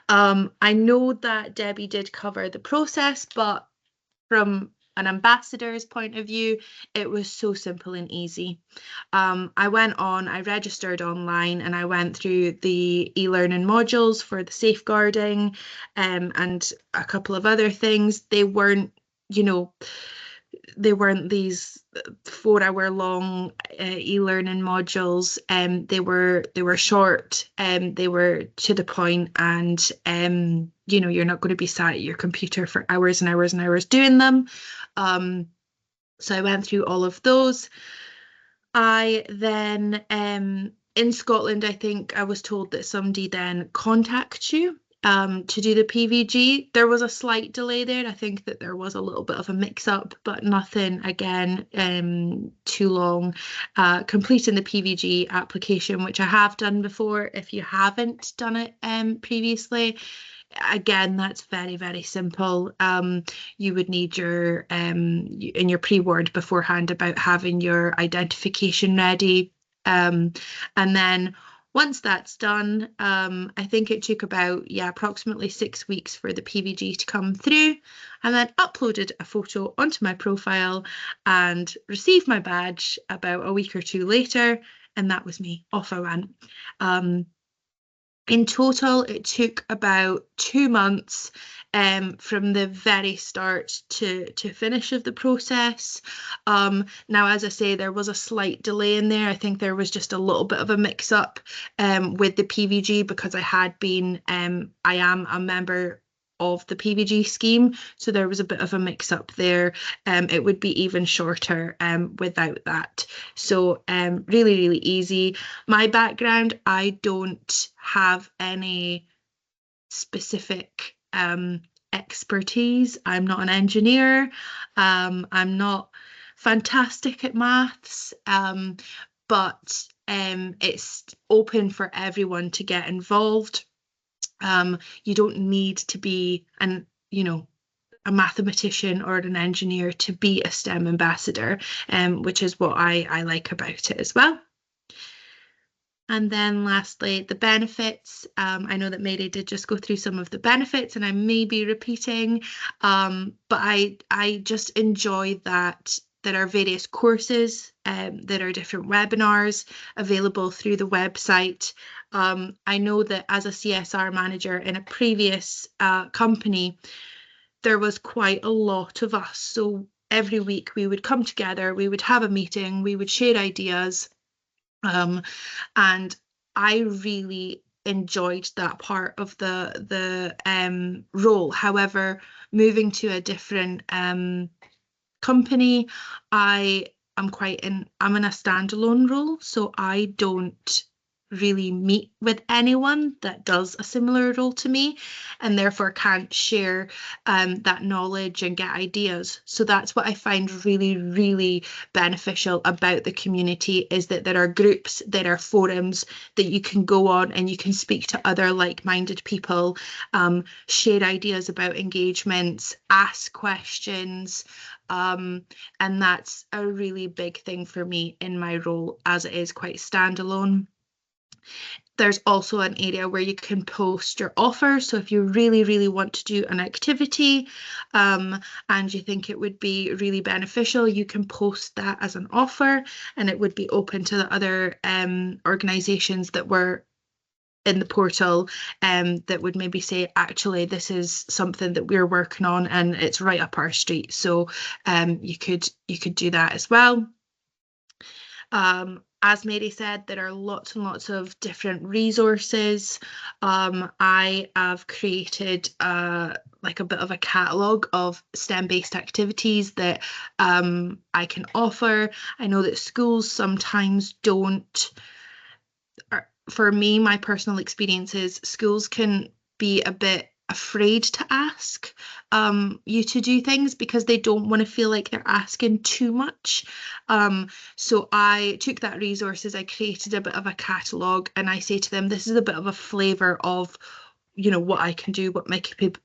I know that Debbie did cover the process, but from an ambassador's point of view, it was so simple and easy. I registered online, and I went through the e-learning modules for the safeguarding and a couple of other things. They weren't, these 4-hour long e-learning modules. They were short, they were to the point, and you're not going to be sat at your computer for hours and hours and hours doing them. So I went through all of those. I then in Scotland, I think I was told that somebody then contacts you to do the PVG. There was a slight delay there. I think that there was a little bit of a mix-up, but nothing, again, too long. Completing the PVG application, which I have done before. If you haven't done it previously, again, that's very, very simple. You would need your in your pre-word beforehand about having your identification ready, and then once that's done, I think it took about approximately 6 weeks for the PVG to come through, and then uploaded a photo onto my profile and received my badge about a week or two later, and that was me. Off I went. In total, it took about 2 months from the very start to finish of the process. Now, as I say, there was a slight delay in there. I think there was just a little bit of a mix-up with the PVG, because I am a member of the PVG scheme, so there was a bit of a mix-up there. It would be even shorter without that. So really, really easy. My background, I don't have any specific expertise. I'm not an engineer. I'm not fantastic at maths, but it's open for everyone to get involved. You don't need to be a mathematician or an engineer to be a STEM ambassador, which is what I like about it as well. And then lastly, the benefits. I know that Mary did just go through some of the benefits, and I may be repeating, but I just enjoy that there are various courses, there are different webinars available through the website. I know that as a CSR manager in a previous company, there was quite a lot of us. So every week we would come together, we would have a meeting, we would share ideas. And I really enjoyed that part of the role. However, moving to a different company, I'm in a standalone role, so I don't really meet with anyone that does a similar role to me, and therefore can't share that knowledge and get ideas. So that's what I find really, really beneficial about the community, is that there are groups, there are forums that you can go on and you can speak to other like-minded people, share ideas about engagements, ask questions, and that's a really big thing for me in my role, as it is quite standalone. There's also an area where you can post your offer. So if you really, really want to do an activity and you think it would be really beneficial, you can post that as an offer, and it would be open to the other organisations that were in the portal that would maybe say, actually, this is something that we're working on and it's right up our street. So you could do that as well. As Mary said, there are lots and lots of different resources. I have created like a bit of a catalogue of STEM-based activities that I can offer. I know that schools sometimes don't. For me, my personal experience is schools can be a bit afraid to ask you to do things because they don't want to feel like they're asking too much. So I took that resources, I created a bit of a catalogue, and I say to them, this is a bit of a flavour of you know, what I can do, what my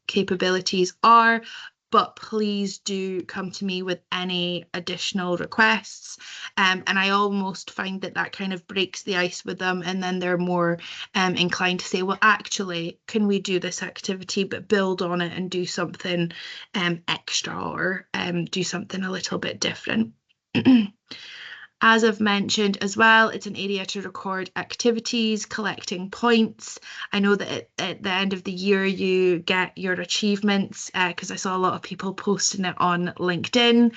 capabilities are. But please do come to me with any additional requests. And I almost find that kind of breaks the ice with them, and then they're more inclined to say, well, actually, can we do this activity but build on it and do something extra, or do something a little bit different. As I've mentioned as well, it's an area to record activities, collecting points. I know that at the end of the year you get your achievements, because I saw a lot of people posting it on LinkedIn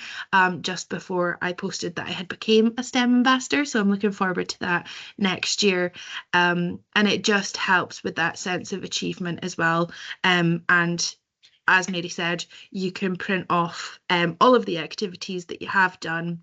just before I posted that I had became a STEM ambassador. So I'm looking forward to that next year. And it just helps with that sense of achievement as well. And as Mary said, you can print off all of the activities that you have done.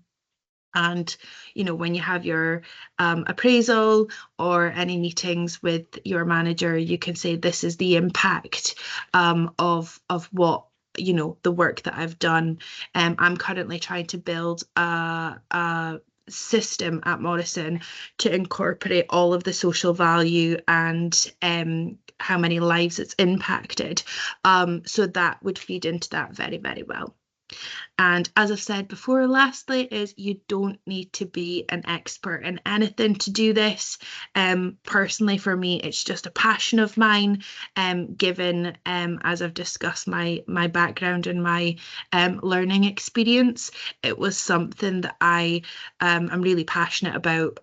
And, you know, when you have your appraisal or any meetings with your manager, you can say, this is the impact of what, you know, the work that I've done. I'm currently trying to build a system at Morrison to incorporate all of the social value and how many lives it's impacted. So that would feed into that very, very well. And as I've said before, lastly, is you don't need to be an expert in anything to do this. Personally, for me, it's just a passion of mine, given, as I've discussed, my background and my learning experience. It was something that I am really passionate about,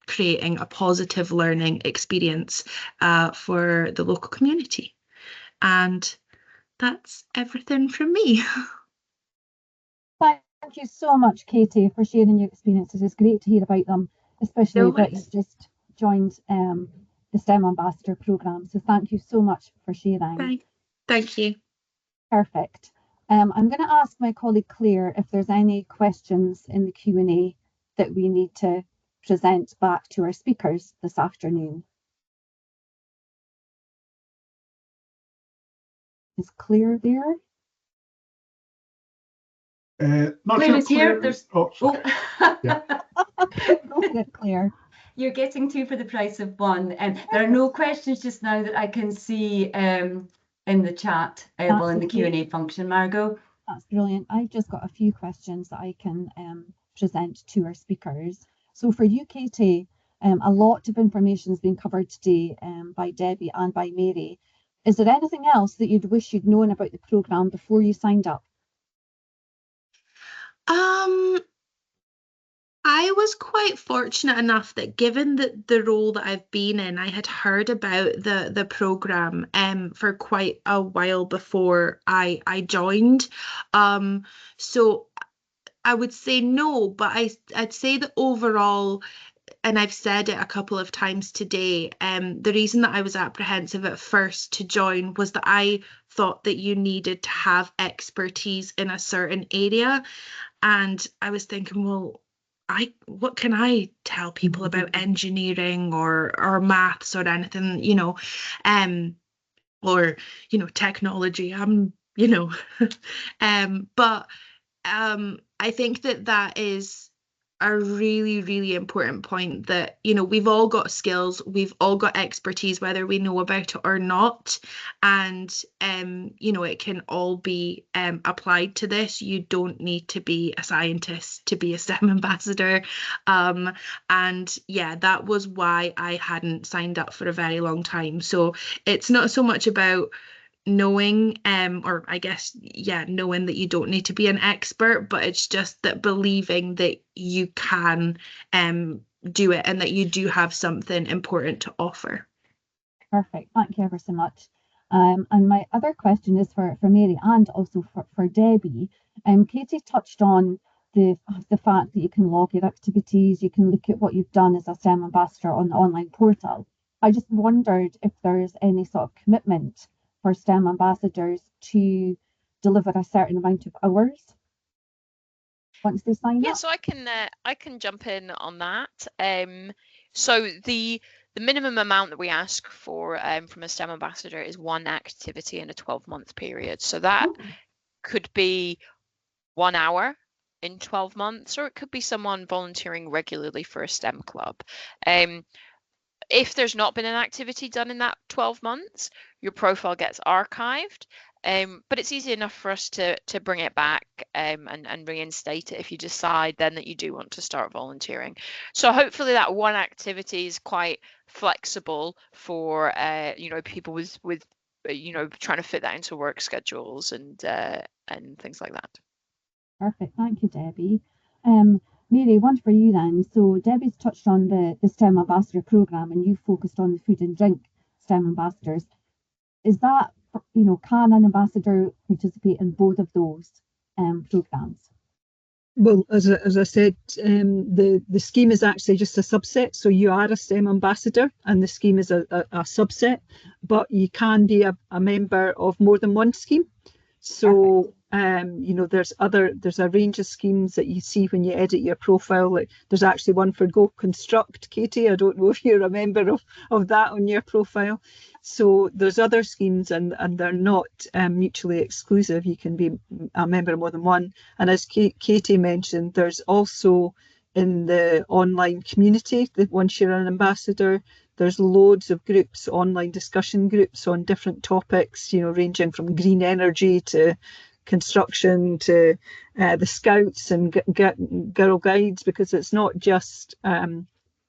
creating a positive learning experience for the local community. And that's everything from me. Thank you so much, Katie, for sharing your experiences. It's great to hear about them, especially No that worries. you've just joined the STEM Ambassador programme. So thank you so much for sharing. Thank you. Perfect. I'm going to ask my colleague Claire if there's any questions in the Q&A that we need to present back to our speakers this afternoon. Is Claire there? Not Claire sure is here. There's Yeah. Go for it, Claire. You're getting two for the price of one. And there are no questions just now that I can see in the chat, well, in the Q&A function, Margot. That's brilliant. I've just got a few questions that I can present to our speakers. So for you, Katie, a lot of information has been covered today by Debbie and by Mary. Is there anything else that you'd wish you'd known about the programme before you signed up? I was quite fortunate enough that, given the role that I've been in, I had heard about the programme for quite a while before I joined. So I would say no, but I'd say that overall, and I've said it a couple of times today, the reason that I was apprehensive at first to join was that I thought that you needed to have expertise in a certain area. And I was thinking, well, what can I tell people about engineering or maths or anything, you know, or, you know, technology. You know, but I think that is a really, really important point, that, you know, we've all got skills, we've all got expertise, whether we know about it or not. And, you know, it can all be applied to this. You don't need to be a scientist to be a STEM ambassador. And yeah, that was why I hadn't signed up for a very long time. So it's not so much about knowing, or I guess, yeah, knowing that you don't need to be an expert, but it's just that believing that you can do it and that you do have something important to offer. Perfect. Thank you ever so much. And my other question is for Mary and also for Debbie. Katie touched on the fact that you can log your activities, you can look at what you've done as a STEM ambassador on the online portal. I just wondered if there's any sort of commitment for STEM ambassadors to deliver a certain amount of hours once they sign up. Yeah, so I can jump in on that. So the minimum amount that we ask for from a STEM ambassador is one activity in a 12-month period. So that could be 1 hour in 12 months, or it could be someone volunteering regularly for a STEM club. if there's not been an activity done in that 12 months, your profile gets archived. But it's easy enough for us to bring it back and reinstate it if you decide then that you do want to start volunteering. So hopefully that one activity is quite flexible for people with trying to fit that into work schedules and things like that. Perfect. Thank you, Debbie. Mary, one for you then. So Debbie's touched on the STEM Ambassador Programme and you focused on the food and drink STEM ambassadors. Is that, can an ambassador participate in both of those programmes? Well, as I said, the scheme is actually just a subset. So you are a STEM ambassador and the scheme is a subset, but you can be a member of more than one scheme. So there's a range of schemes that you see when you edit your profile. Like there's actually one for Go Construct, Katie. I don't know if you're a member of that on your profile. So there's other schemes and they're not mutually exclusive. You can be a member of more than one. And as Katie mentioned, there's also in the online community that once you're an ambassador, there's loads of groups, online discussion groups on different topics, ranging from green energy to construction to the Scouts and Girl Guides, because it's not just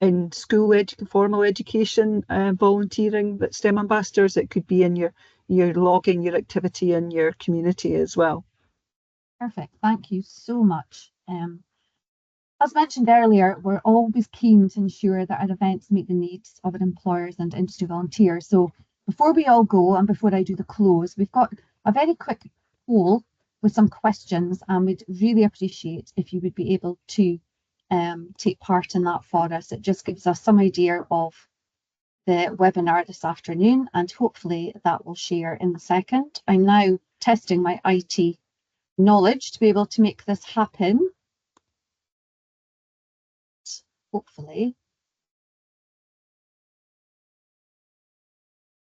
in school formal education volunteering that STEM ambassadors, it could be in your logging your activity in your community as well. Perfect. Thank you so much. As mentioned earlier, we're always keen to ensure that our events meet the needs of our employers and industry volunteers. So before we all go and before I do the close, we've got a very quick poll with some questions and we'd really appreciate if you would be able to take part in that for us. It just gives us some idea of the webinar this afternoon and hopefully that will share in a second. I'm now testing my IT knowledge to be able to make this happen. Hopefully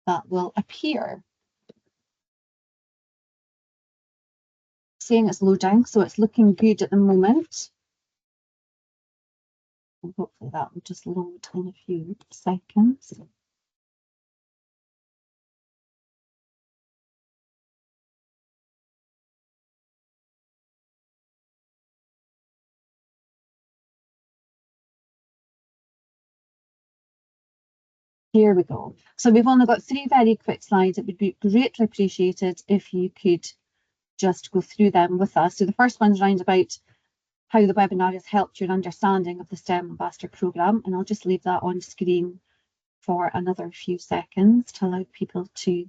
that will appear. Saying it's loading, so it's looking good at the moment. And hopefully that will just load in a few seconds. Here we go. So we've only got 3 very quick slides. It would be greatly appreciated if you could just go through them with us. So the first one's round about how the webinar has helped your understanding of the STEM Ambassador Programme, and I'll just leave that on screen for another few seconds to allow people to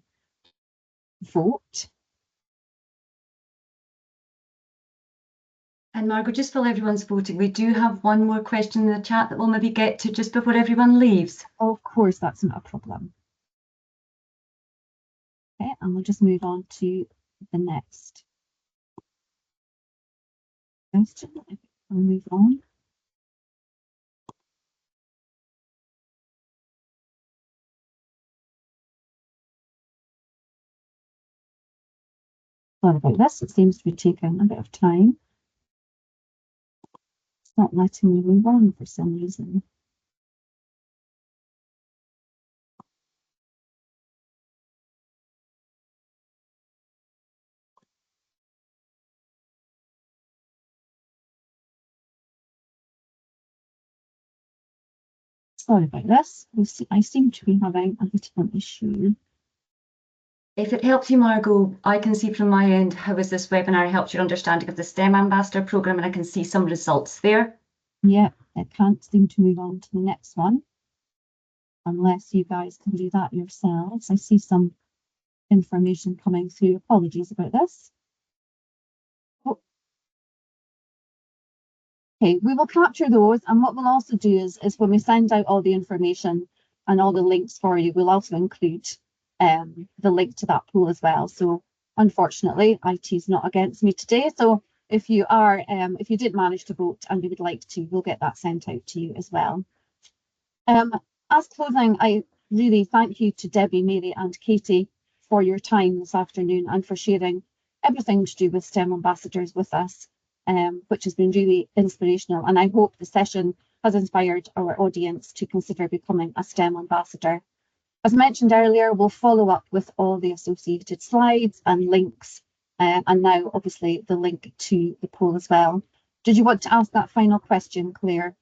vote. And Margot, just while everyone's voting, we do have one more question in the chat that we'll maybe get to just before everyone leaves. Of course, that's not a problem. Okay, and we'll just move on to the next question. I'll move on. Sorry about this, it seems to be taking a bit of time. It's not letting me move on for some reason. Sorry about this. I seem to be having a bit of an issue. If it helps you, Margot, I can see from my end how has this webinar helped your understanding of the STEM Ambassador Programme, and I can see some results there. Yeah, it can't seem to move on to the next one unless you guys can do that yourselves. I see some information coming through. Apologies about this. Oh. Okay, we will capture those, and what we'll also do is when we send out all the information and all the links for you, we'll also include the link to that poll as well. So unfortunately, IT is not against me today. So if you are, if you did manage to vote and you would like to, we'll get that sent out to you as well. As closing, I really thank you to Debbie, Mary and Katie for your time this afternoon and for sharing everything to do with STEM ambassadors with us, which has been really inspirational. And I hope the session has inspired our audience to consider becoming a STEM ambassador. As mentioned earlier, we'll follow up with all the associated slides and links, and now obviously the link to the poll as well. Did you want to ask that final question, Claire?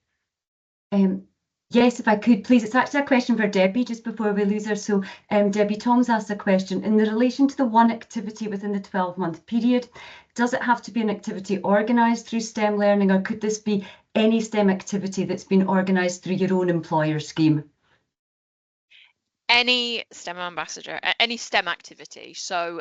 Yes, if I could, please. It's actually a question for Debbie just before we lose her. So Debbie, Tom's asked a question in the relation to the one activity within the 12-month period. Does it have to be an activity organised through STEM learning, or could this be any STEM activity that's been organised through your own employer scheme? Any STEM ambassador, any STEM activity. So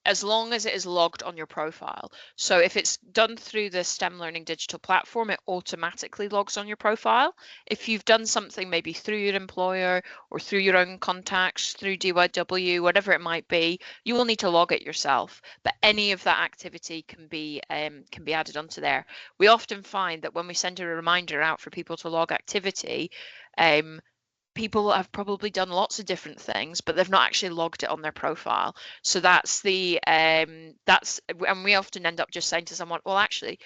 as long as it is logged on your profile. So if it's done through the STEM Learning digital platform, it automatically logs on your profile. If you've done something maybe through your employer or through your own contacts, through DYW, whatever it might be, you will need to log it yourself. But any of that activity can be added onto there. We often find that when we send a reminder out for people to log activity, people have probably done lots of different things, but they've not actually logged it on their profile. So that's and we often end up just saying to someone, well, actually,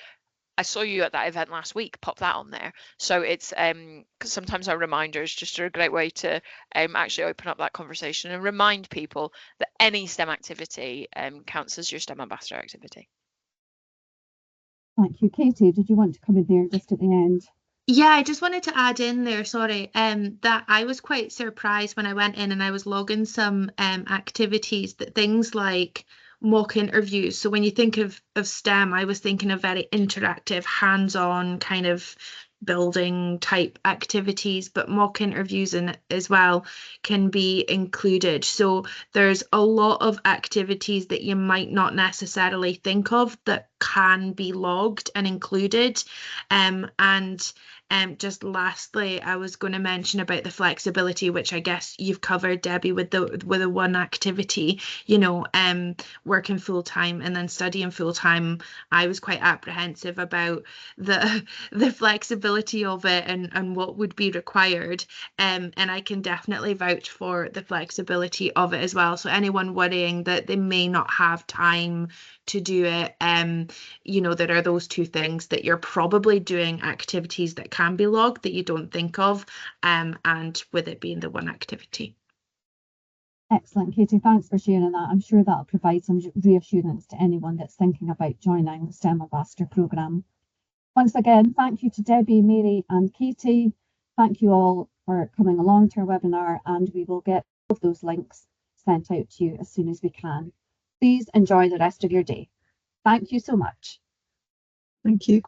I saw you at that event last week, pop that on there. So it's because sometimes our reminders just are a great way to actually open up that conversation and remind people that any STEM activity counts as your STEM ambassador activity. Thank you. Katie, did you want to come in there just at the end? Yeah, I just wanted to add in there, sorry, that I was quite surprised when I went in and I was logging some activities, that things like mock interviews. So when you think of STEM, I was thinking of very interactive, hands-on kind of building type activities, but mock interviews as well can be included. So there's a lot of activities that you might not necessarily think of that can be logged and included. Just lastly, I was going to mention about the flexibility, which I guess you've covered, Debbie, with the one activity, working full time and then studying full time. I was quite apprehensive about the flexibility of it and what would be required. And I can definitely vouch for the flexibility of it as well. So anyone worrying that they may not have time to do it, there are those two things, that you're probably doing activities that can be logged that you don't think of, and with it being the one activity. Excellent, Katie. Thanks for sharing that. I'm sure that'll provide some reassurance to anyone that's thinking about joining the STEM Ambassador programme. Once again, thank you to Debbie, Mary and Katie. Thank you all for coming along to our webinar, and we will get all of those links sent out to you as soon as we can. Please enjoy the rest of your day. Thank you so much. Thank you.